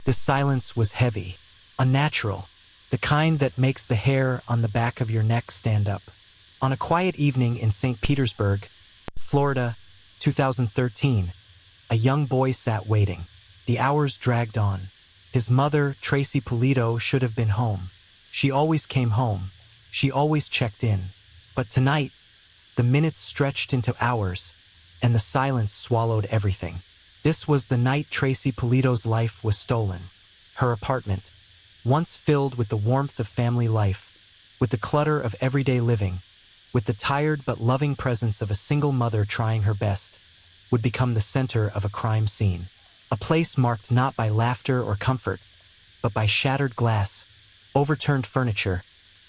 This silence was heavy, unnatural, the kind that makes the hair on the back of your neck stand up. On a quiet evening in St. Petersburg, Florida, 2013, a young boy sat waiting. The hours dragged on. His mother, Tracy Pulido, should have been home. She always came home. She always checked in. But tonight, the minutes stretched into hours, and the silence swallowed everything. This was the night Tracy Pulido's life was stolen. Her apartment, once filled with the warmth of family life, with the clutter of everyday living, with the tired but loving presence of a single mother trying her best, would become the center of a crime scene. A place marked not by laughter or comfort, but by shattered glass, overturned furniture,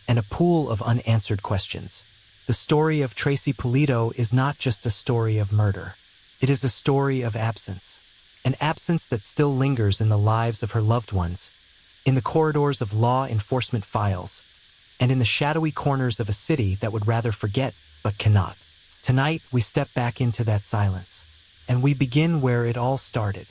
and a pool of unanswered questions. The story of Tracy Pulido is not just a story of murder. It is a story of absence, an absence that still lingers in the lives of her loved ones, in the corridors of law enforcement files, and in the shadowy corners of a city that would rather forget but cannot. Tonight, we step back into that silence, and we begin where it all started.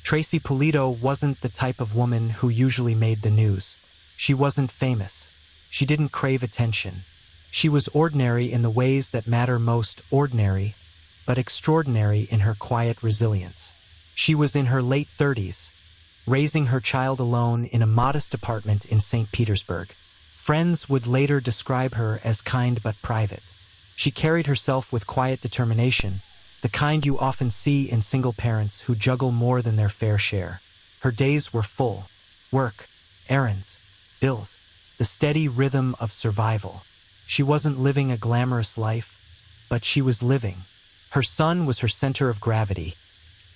Tracy Pulido wasn't the type of woman who usually made the news. She wasn't famous. She didn't crave attention. She was ordinary in the ways that matter most, ordinary, but extraordinary in her quiet resilience. She was in her late 30s, raising her child alone in a modest apartment in St. Petersburg. Friends would later describe her as kind but private. She carried herself with quiet determination, the kind you often see in single parents who juggle more than their fair share. Her days were full. Work, errands, bills, the steady rhythm of survival. She wasn't living a glamorous life, but she was living. Her son was her center of gravity,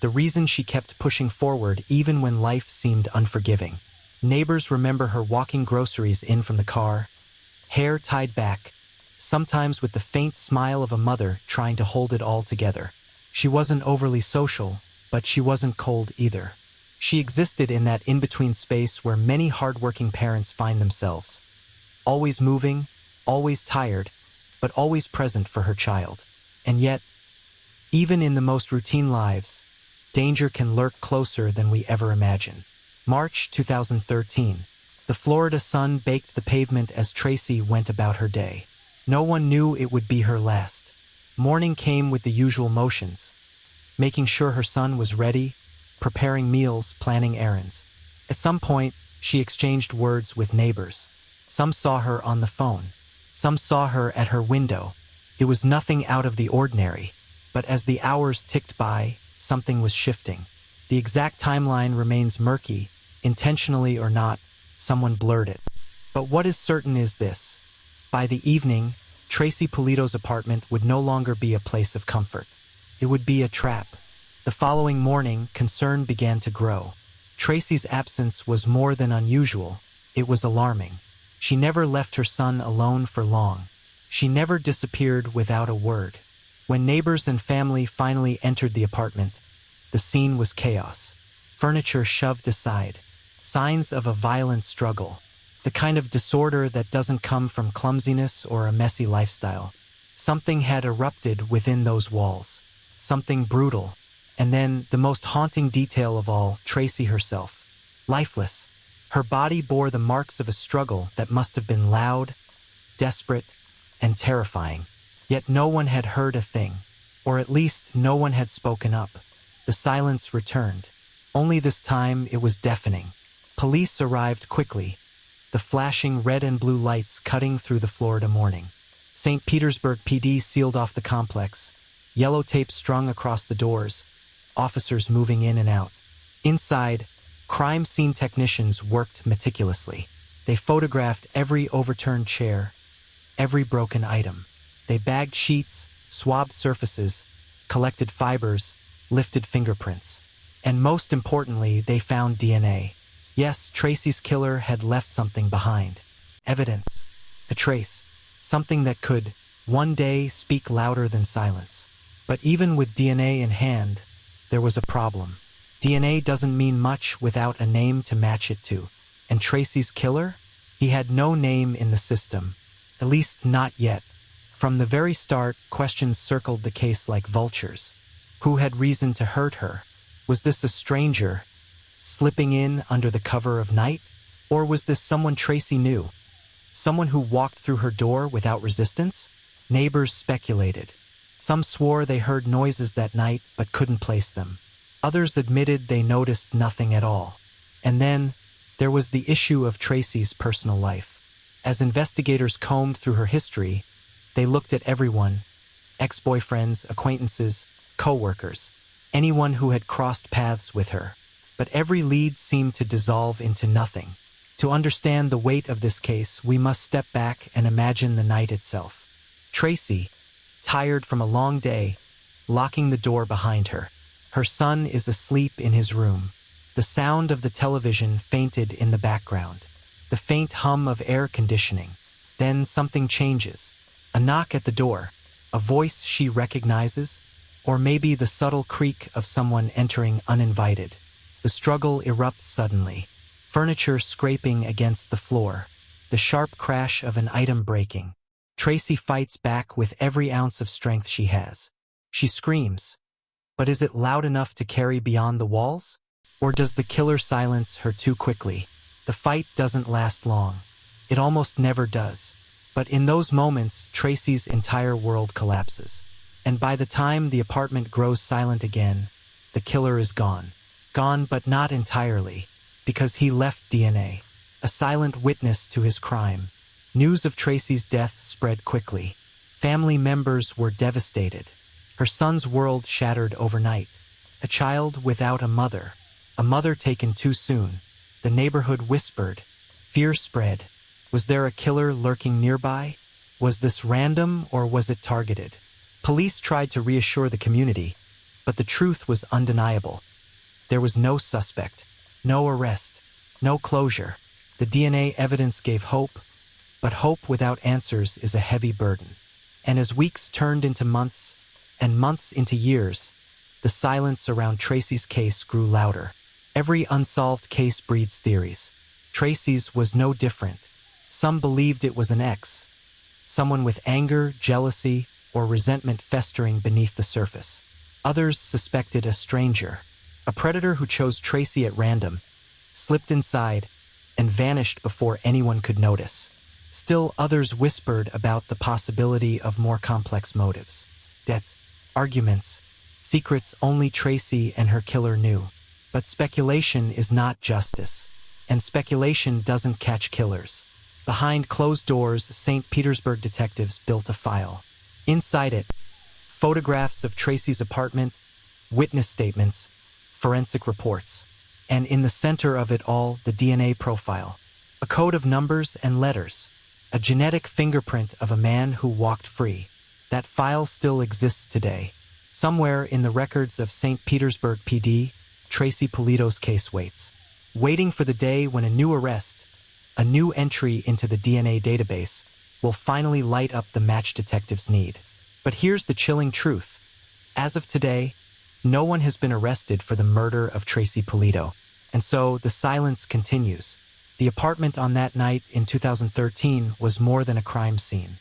the reason she kept pushing forward even when life seemed unforgiving. Neighbors remember her walking groceries in from the car, hair tied back, sometimes with the faint smile of a mother trying to hold it all together. She wasn't overly social, but she wasn't cold either. She existed in that in-between space where many hardworking parents find themselves. Always moving, always tired, but always present for her child. And yet, even in the most routine lives, danger can lurk closer than we ever imagine. March 2013. The Florida sun baked the pavement as Tracy went about her day. No one knew it would be her last. Morning came with the usual motions, making sure her son was ready, preparing meals, planning errands. At some point, she exchanged words with neighbors. Some saw her on the phone. Some saw her at her window. It was nothing out of the ordinary, but as the hours ticked by, something was shifting. The exact timeline remains murky, intentionally or not, someone blurred it. But what is certain is this. By the evening, Tracy Pulido's apartment would no longer be a place of comfort. It would be a trap. The following morning, concern began to grow. Tracy's absence was more than unusual. It was alarming. She never left her son alone for long. She never disappeared without a word. When neighbors and family finally entered the apartment, the scene was chaos. Furniture shoved aside. Signs of a violent struggle. The kind of disorder that doesn't come from clumsiness or a messy lifestyle. Something had erupted within those walls. Something brutal. And then, the most haunting detail of all, Tracy herself. Lifeless. Her body bore the marks of a struggle that must have been loud, desperate, and terrifying. Yet no one had heard a thing. Or at least no one had spoken up. The silence returned. Only this time it was deafening. Police arrived quickly, the flashing red and blue lights cutting through the Florida morning. St. Petersburg PD sealed off the complex, yellow tape strung across the doors, officers moving in and out. Inside, crime scene technicians worked meticulously. They photographed every overturned chair, every broken item. They bagged sheets, swabbed surfaces, collected fibers, lifted fingerprints. And most importantly, they found DNA. Yes, Tracy's killer had left something behind. Evidence. A trace. Something that could, one day, speak louder than silence. But even with DNA in hand, there was a problem. DNA doesn't mean much without a name to match it to. And Tracy's killer? He had no name in the system. At least not yet. From the very start, questions circled the case like vultures. Who had reason to hurt her? Was this a stranger? slipping in under the cover of night? Or was this someone Tracy knew? Someone who walked through her door without resistance? Neighbors speculated. Some swore they heard noises that night but couldn't place them. Others admitted they noticed nothing at all. And then, there was the issue of Tracy's personal life. As investigators combed through her history, they looked at everyone: ex-boyfriends, acquaintances, co-workers, anyone who had crossed paths with her. But every lead seemed to dissolve into nothing. To understand the weight of this case, we must step back and imagine the night itself. Tracy, tired from a long day, locking the door behind her. Her son is asleep in his room. The sound of the television fainted in the background. The faint hum of air conditioning. Then something changes. A knock at the door. A voice she recognizes. Or maybe the subtle creak of someone entering uninvited. The struggle erupts suddenly. Furniture scraping against the floor. The sharp crash of an item breaking. Tracy fights back with every ounce of strength she has. She screams. But is it loud enough to carry beyond the walls? Or does the killer silence her too quickly? The fight doesn't last long. It almost never does. But in those moments, Tracy's entire world collapses. And by the time the apartment grows silent again, the killer is gone. Gone, but not entirely, because he left DNA, a silent witness to his crime. News of Tracy's death spread quickly. Family members were devastated. Her son's world shattered overnight. A child without a mother taken too soon. The neighborhood whispered. Fear spread. Was there a killer lurking nearby? Was this random or was it targeted? Police tried to reassure the community, but the truth was undeniable. There was no suspect, no arrest, no closure. The DNA evidence gave hope, but hope without answers is a heavy burden. And as weeks turned into months, and months into years, the silence around Tracy's case grew louder. Every unsolved case breeds theories. Tracy's was no different. Some believed it was an ex, someone with anger, jealousy, or resentment festering beneath the surface. Others suspected a stranger, a predator who chose Tracy at random, slipped inside, and vanished before anyone could notice. Still others whispered about the possibility of more complex motives. Debts, arguments, secrets only Tracy and her killer knew. But speculation is not justice, and speculation doesn't catch killers. Behind closed doors, St. Petersburg detectives built a file. Inside it, photographs of Tracy's apartment, witness statements, forensic reports. And in the center of it all, the DNA profile. A code of numbers and letters. A genetic fingerprint of a man who walked free. That file still exists today. Somewhere in the records of St. Petersburg PD, Tracy Pulido's case waits. Waiting for the day when a new arrest, a new entry into the DNA database, will finally light up the match detectives need. But here's the chilling truth. As of today, no one has been arrested for the murder of Tracy Pulido. And so the silence continues. The apartment on that night in 2013 was more than a crime scene.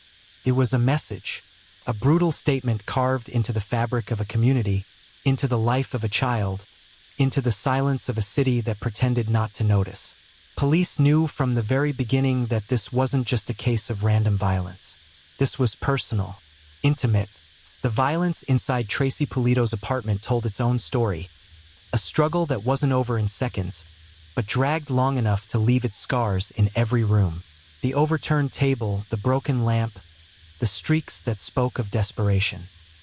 It was a message, a brutal statement carved into the fabric of a community, into the life of a child, into the silence of a city that pretended not to notice. Police knew from the very beginning that this wasn't just a case of random violence. This was personal, intimate. The violence inside Tracy Pulido's apartment told its own story. A struggle that wasn't over in seconds, but dragged long enough to leave its scars in every room. The overturned table, the broken lamp, the streaks that spoke of desperation.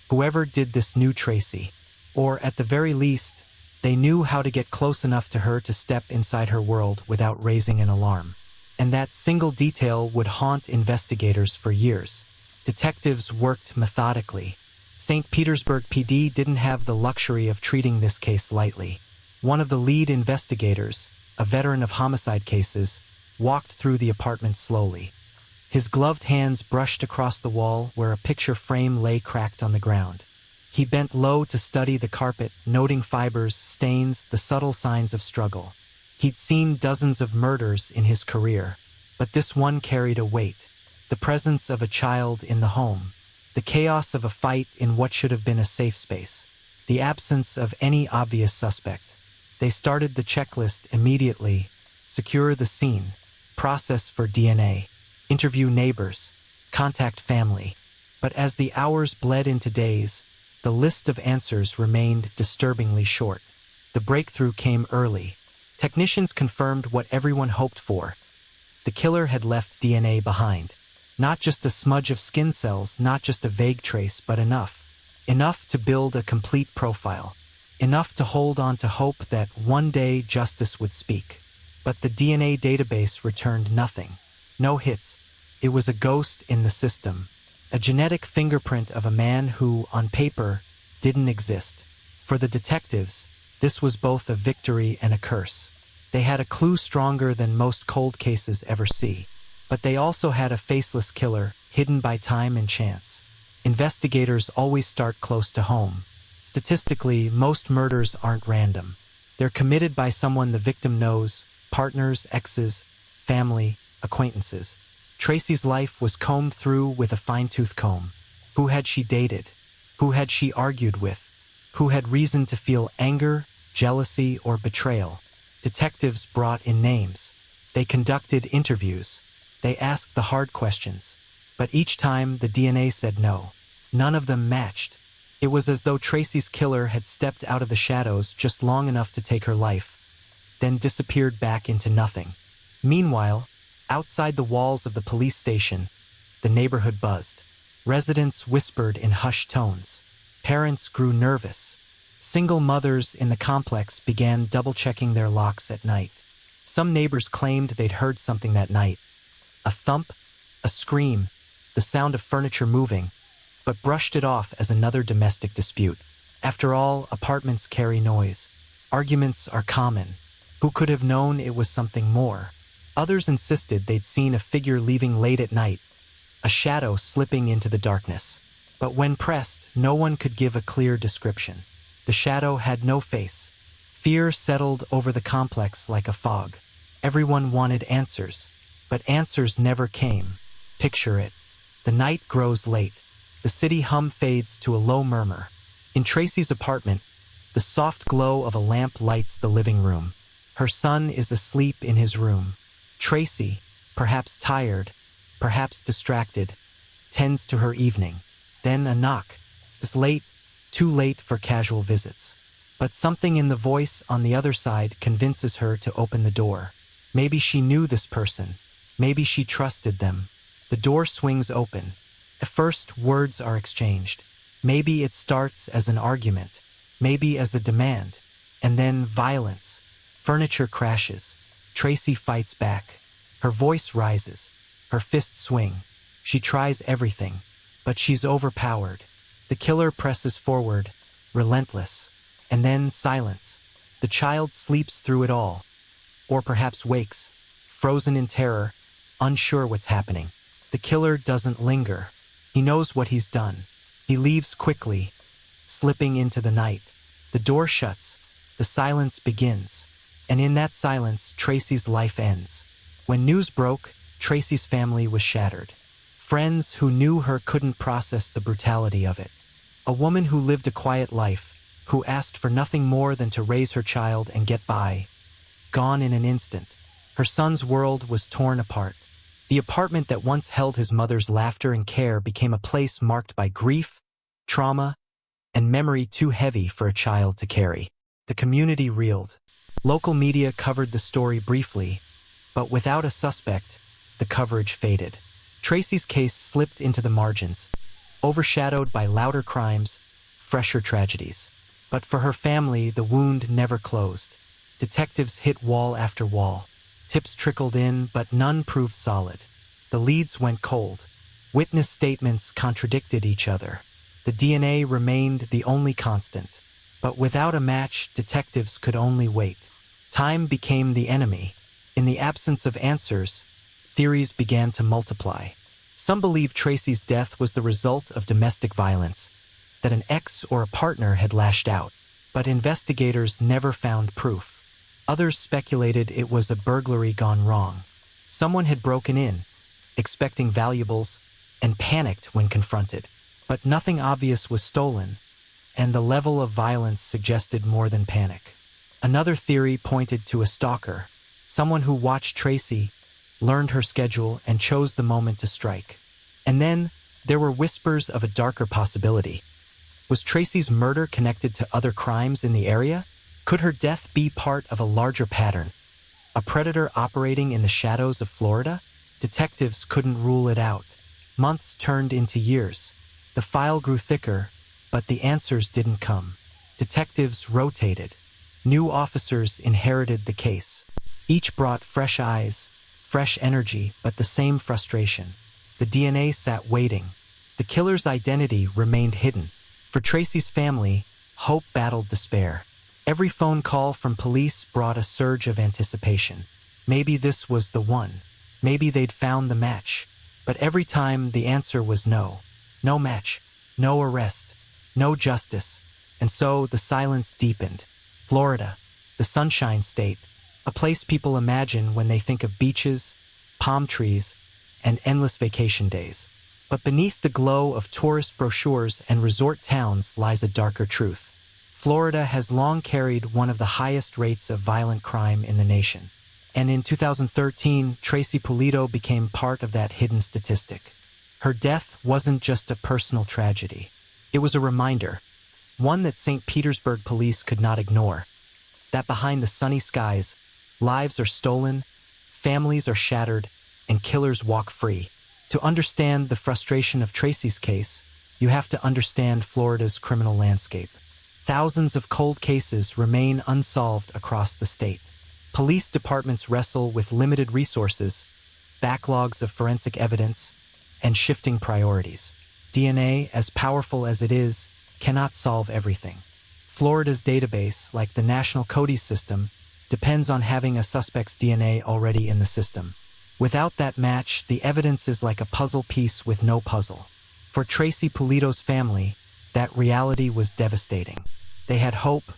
Whoever did this knew Tracy, or at the very least, they knew how to get close enough to her to step inside her world without raising an alarm. And that single detail would haunt investigators for years. Detectives worked methodically. St. Petersburg PD didn't have the luxury of treating this case lightly. One of the lead investigators, a veteran of homicide cases, walked through the apartment slowly. His gloved hands brushed across the wall where a picture frame lay cracked on the ground. He bent low to study the carpet, noting fibers, stains, the subtle signs of struggle. He'd seen dozens of murders in his career, but this one carried a weight. The presence of a child in the home. The chaos of a fight in what should have been a safe space. The absence of any obvious suspect. They started the checklist immediately: secure the scene, process for DNA, interview neighbors, contact family. But as the hours bled into days, the list of answers remained disturbingly short. The breakthrough came early. Technicians confirmed what everyone hoped for. The killer had left DNA behind. Not just a smudge of skin cells, not just a vague trace, but enough. Enough to build a complete profile. Enough to hold on to hope that one day justice would speak. But the DNA database returned nothing. No hits. It was a ghost in the system. A genetic fingerprint of a man who, on paper, didn't exist. For the detectives, this was both a victory and a curse. They had a clue stronger than most cold cases ever see. But they also had a faceless killer, hidden by time and chance. Investigators always start close to home. Statistically, most murders aren't random. They're committed by someone the victim knows: partners, exes, family, acquaintances. Tracy's life was combed through with a fine-tooth comb. Who had she dated? Who had she argued with? Who had reason to feel anger, jealousy, or betrayal? Detectives brought in names. They conducted interviews. They asked the hard questions. But each time, the DNA said no. None of them matched. It was as though Tracy's killer had stepped out of the shadows just long enough to take her life, then disappeared back into nothing. Meanwhile, outside the walls of the police station, the neighborhood buzzed. Residents whispered in hushed tones. Parents grew nervous. Single mothers in the complex began double-checking their locks at night. Some neighbors claimed they'd heard something that night. A thump, a scream, the sound of furniture moving, but brushed it off as another domestic dispute. After all, apartments carry noise. Arguments are common. Who could have known it was something more? Others insisted they'd seen a figure leaving late at night, a shadow slipping into the darkness. But when pressed, no one could give a clear description. The shadow had no face. Fear settled over the complex like a fog. Everyone wanted answers, but answers never came. Picture it. The night grows late. The city hum fades to a low murmur. In Tracy's apartment, the soft glow of a lamp lights the living room. Her son is asleep in his room. Tracy, perhaps tired, perhaps distracted, tends to her evening. Then a knock. It's late, too late for casual visits. But something in the voice on the other side convinces her to open the door. Maybe she knew this person. Maybe she trusted them. The door swings open. At first, words are exchanged. Maybe it starts as an argument. Maybe as a demand. And then violence. Furniture crashes. Tracy fights back. Her voice rises. Her fists swing. She tries everything. But she's overpowered. The killer presses forward, relentless. And then silence. The child sleeps through it all. Or perhaps wakes, frozen in terror, unsure what's happening. The killer doesn't linger. He knows what he's done. He leaves quickly, slipping into the night. The door shuts. The silence begins. And in that silence, Tracy's life ends. When news broke, Tracy's family was shattered. Friends who knew her couldn't process the brutality of it. A woman who lived a quiet life, who asked for nothing more than to raise her child and get by. Gone in an instant. Her son's world was torn apart. The apartment that once held his mother's laughter and care became a place marked by grief, trauma, and memory too heavy for a child to carry. The community reeled. Local media covered the story briefly, but without a suspect, the coverage faded. Tracy's case slipped into the margins, overshadowed by louder crimes, fresher tragedies. But for her family, the wound never closed. Detectives hit wall after wall. Tips trickled in, but none proved solid. The leads went cold. Witness statements contradicted each other. The DNA remained the only constant. But without a match, detectives could only wait. Time became the enemy. In the absence of answers, theories began to multiply. Some believed Tracy's death was the result of domestic violence, that an ex or a partner had lashed out. But investigators never found proof. Others speculated it was a burglary gone wrong. Someone had broken in, expecting valuables, and panicked when confronted. But nothing obvious was stolen, and the level of violence suggested more than panic. Another theory pointed to a stalker, someone who watched Tracy, learned her schedule, and chose the moment to strike. And then, there were whispers of a darker possibility. Was Tracy's murder connected to other crimes in the area? Could her death be part of a larger pattern? A predator operating in the shadows of Florida? Detectives couldn't rule it out. Months turned into years. The file grew thicker, but the answers didn't come. Detectives rotated. New officers inherited the case. Each brought fresh eyes, fresh energy, but the same frustration. The DNA sat waiting. The killer's identity remained hidden. For Tracy's family, hope battled despair. Every phone call from police brought a surge of anticipation. Maybe this was the one. Maybe they'd found the match. But every time the answer was no. No match, no arrest, no justice. And so the silence deepened. Florida, the Sunshine State, a place people imagine when they think of beaches, palm trees, and endless vacation days. But beneath the glow of tourist brochures and resort towns lies a darker truth. Florida has long carried one of the highest rates of violent crime in the nation. And in 2013, Tracy Pulido became part of that hidden statistic. Her death wasn't just a personal tragedy. It was a reminder, one that St. Petersburg police could not ignore, that behind the sunny skies, lives are stolen, families are shattered, and killers walk free. To understand the frustration of Tracy's case, you have to understand Florida's criminal landscape. Thousands of cold cases remain unsolved across the state. Police departments wrestle with limited resources, backlogs of forensic evidence, and shifting priorities. DNA, as powerful as it is, cannot solve everything. Florida's database, like the National CODIS system, depends on having a suspect's DNA already in the system. Without that match, the evidence is like a puzzle piece with no puzzle. For Tracy Pulido's family, that reality was devastating. They had hope,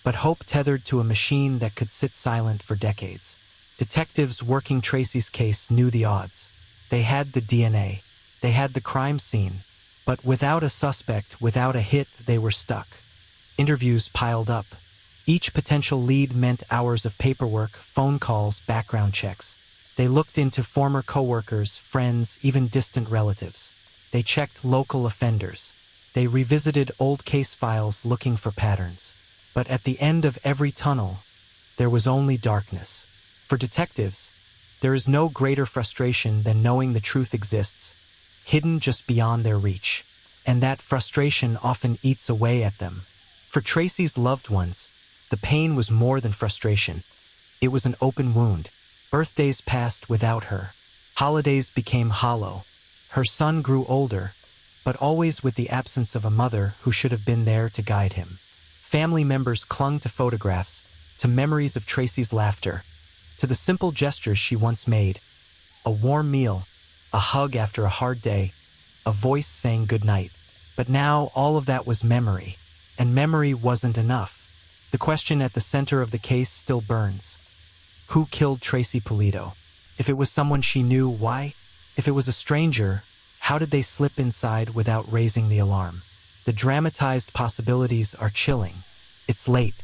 but hope tethered to a machine that could sit silent for decades. Detectives working Tracy's case knew the odds. They had the DNA. They had the crime scene. But without a suspect, without a hit, they were stuck. Interviews piled up. Each potential lead meant hours of paperwork, phone calls, background checks. They looked into former coworkers, friends, even distant relatives. They checked local offenders. They revisited old case files looking for patterns. But at the end of every tunnel, there was only darkness. For detectives, there is no greater frustration than knowing the truth exists, hidden just beyond their reach. And that frustration often eats away at them. For Tracy's loved ones, the pain was more than frustration. It was an open wound. Birthdays passed without her. Holidays became hollow. Her son grew older, but always with the absence of a mother who should have been there to guide him. Family members clung to photographs, to memories of Tracy's laughter, to the simple gestures she once made. A warm meal, a hug after a hard day, a voice saying goodnight. But now all of that was memory, and memory wasn't enough. The question at the center of the case still burns. Who killed Tracy Pulido? If it was someone she knew, why? If it was a stranger, how did they slip inside without raising the alarm? The dramatized possibilities are chilling. It's late.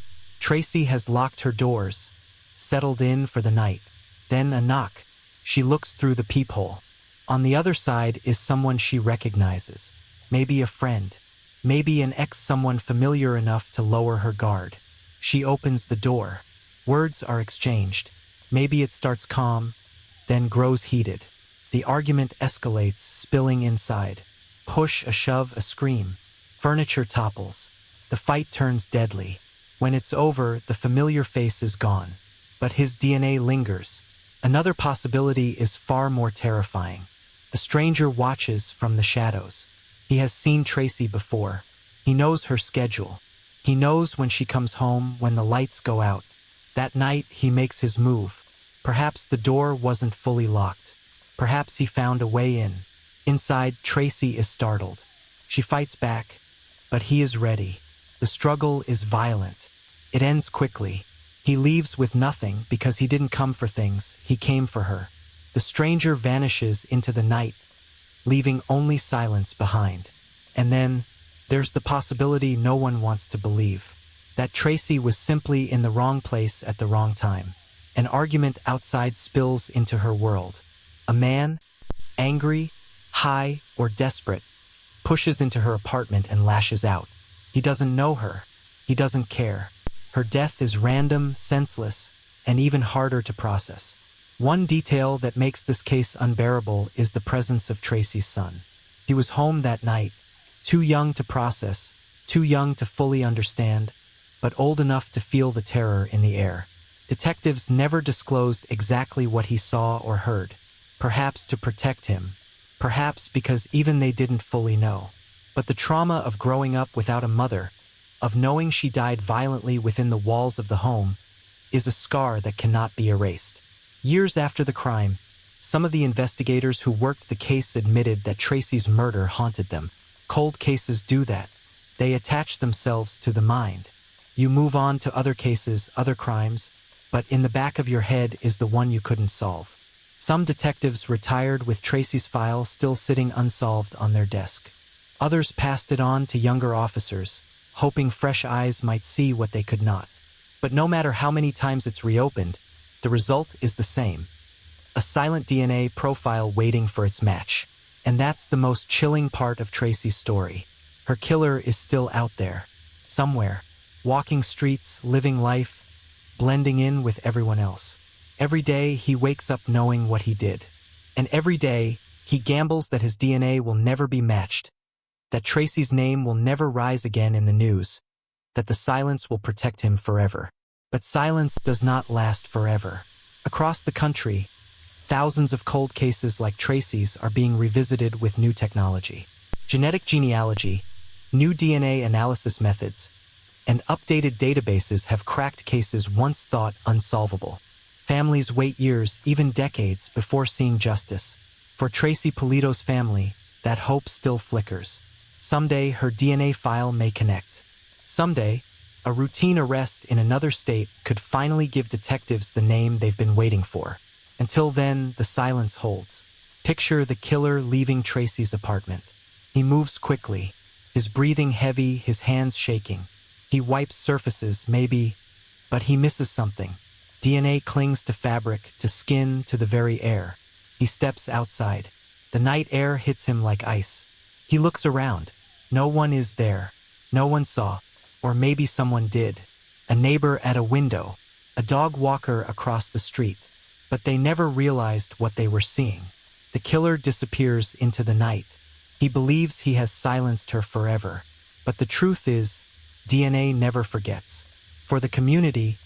Tracy has locked her doors, settled in for the night. Then a knock. She looks through the peephole. On the other side is someone she recognizes. Maybe a friend. Maybe an ex-someone familiar enough to lower her guard. She opens the door. Words are exchanged. Maybe it starts calm, then grows heated. The argument escalates, spilling inside. Push, a shove, a scream. Furniture topples. The fight turns deadly. When it's over, the familiar face is gone. But his DNA lingers. Another possibility is far more terrifying. A stranger watches from the shadows. He has seen Tracy before. He knows her schedule. He knows when she comes home, when the lights go out. That night, he makes his move. Perhaps the door wasn't fully locked. Perhaps he found a way in. Inside, Tracy is startled. She fights back, but he is ready. The struggle is violent. It ends quickly. He leaves with nothing because he didn't come for things, he came for her. The stranger vanishes into the night, leaving only silence behind. And then, there's the possibility no one wants to believe. that Tracy was simply in the wrong place at the wrong time. An argument outside spills into her world. A man, angry, high, or desperate, pushes into her apartment and lashes out. He doesn't know her. He doesn't care. Her death is random, senseless, and even harder to process. One detail that makes this case unbearable is the presence of Tracy's son. He was home that night, too young to process, too young to fully understand, but old enough to feel the terror in the air. Detectives never disclosed exactly what he saw or heard, perhaps to protect him, perhaps because even they didn't fully know. But the trauma of growing up without a mother, of knowing she died violently within the walls of the home, is a scar that cannot be erased. Years after the crime, some of the investigators who worked the case admitted that Tracy's murder haunted them. Cold cases do that. They attach themselves to the mind. You move on to other cases, other crimes, but in the back of your head is the one you couldn't solve. Some detectives retired with Tracy's file still sitting unsolved on their desk. Others passed it on to younger officers, hoping fresh eyes might see what they could not. But no matter how many times it's reopened, the result is the same. A silent DNA profile waiting for its match. And that's the most chilling part of Tracy's story. Her killer is still out there, somewhere, walking streets, living life, blending in with everyone else. Every day he wakes up knowing what he did. And every day he gambles that his DNA will never be matched, that Tracy's name will never rise again in the news, that the silence will protect him forever. But silence does not last forever. Across the country, thousands of cold cases like Tracy's are being revisited with new technology. Genetic genealogy, new DNA analysis methods, and updated databases have cracked cases once thought unsolvable. Families wait years, even decades, before seeing justice. For Tracy Pulido's family, that hope still flickers. Someday her DNA file may connect. Someday, a routine arrest in another state could finally give detectives the name they've been waiting for. Until then, the silence holds. Picture the killer leaving Tracy's apartment. He moves quickly, his breathing heavy, his hands shaking. He wipes surfaces, maybe, but he misses something. DNA clings to fabric, to skin, to the very air. He steps outside. The night air hits him like ice. He looks around. No one is there. No one saw. Or maybe someone did. A neighbor at a window. A dog walker across the street. But they never realized what they were seeing. The killer disappears into the night. He believes he has silenced her forever. But the truth is, DNA never forgets. For the community,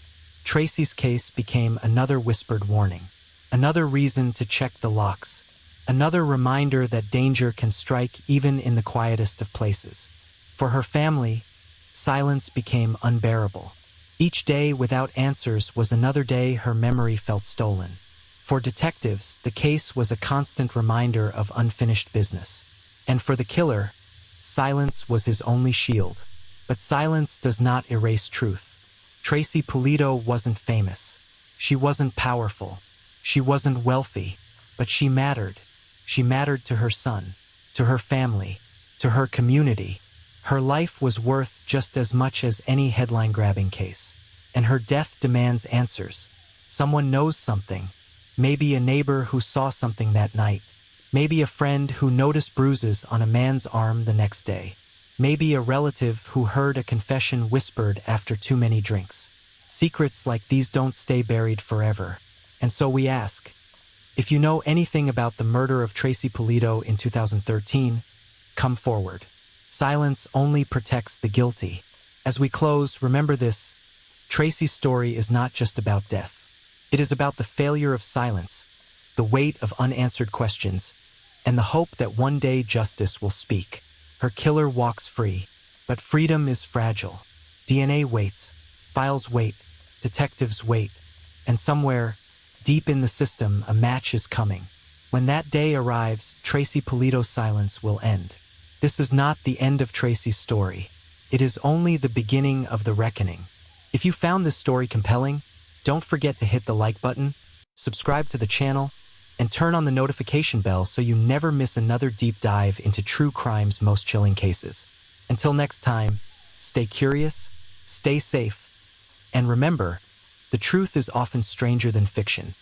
Tracy's case became another whispered warning. Another reason to check the locks. Another reminder that danger can strike even in the quietest of places. For her family, silence became unbearable. Each day without answers was another day her memory felt stolen. For detectives, the case was a constant reminder of unfinished business. And for the killer, silence was his only shield. But silence does not erase truth. Tracy Pulido wasn't famous. She wasn't powerful. She wasn't wealthy. But she mattered. She mattered to her son, to her family, to her community. Her life was worth just as much as any headline-grabbing case. And her death demands answers. Someone knows something. Maybe a neighbor who saw something that night. Maybe a friend who noticed bruises on a man's arm the next day. Maybe a relative who heard a confession whispered after too many drinks. Secrets like these don't stay buried forever. And so we ask, if you know anything about the murder of Tracy Pulido in 2013, come forward. Silence only protects the guilty. As we close, remember this: Tracy's story is not just about death. It is about the failure of silence, the weight of unanswered questions, and the hope that one day justice will speak. Her killer walks free, but freedom is fragile. DNA waits, files wait, detectives wait, and somewhere, deep in the system, a match is coming. When that day arrives, Tracy Pulido's silence will end. This is not the end of Tracy's story. It is only the beginning of the reckoning. If you found this story compelling, don't forget to hit the like button, subscribe to the channel, and turn on the notification bell so you never miss another deep dive into true crime's most chilling cases. Until next time, stay curious, Stay safe, and remember, the truth is often stranger than fiction.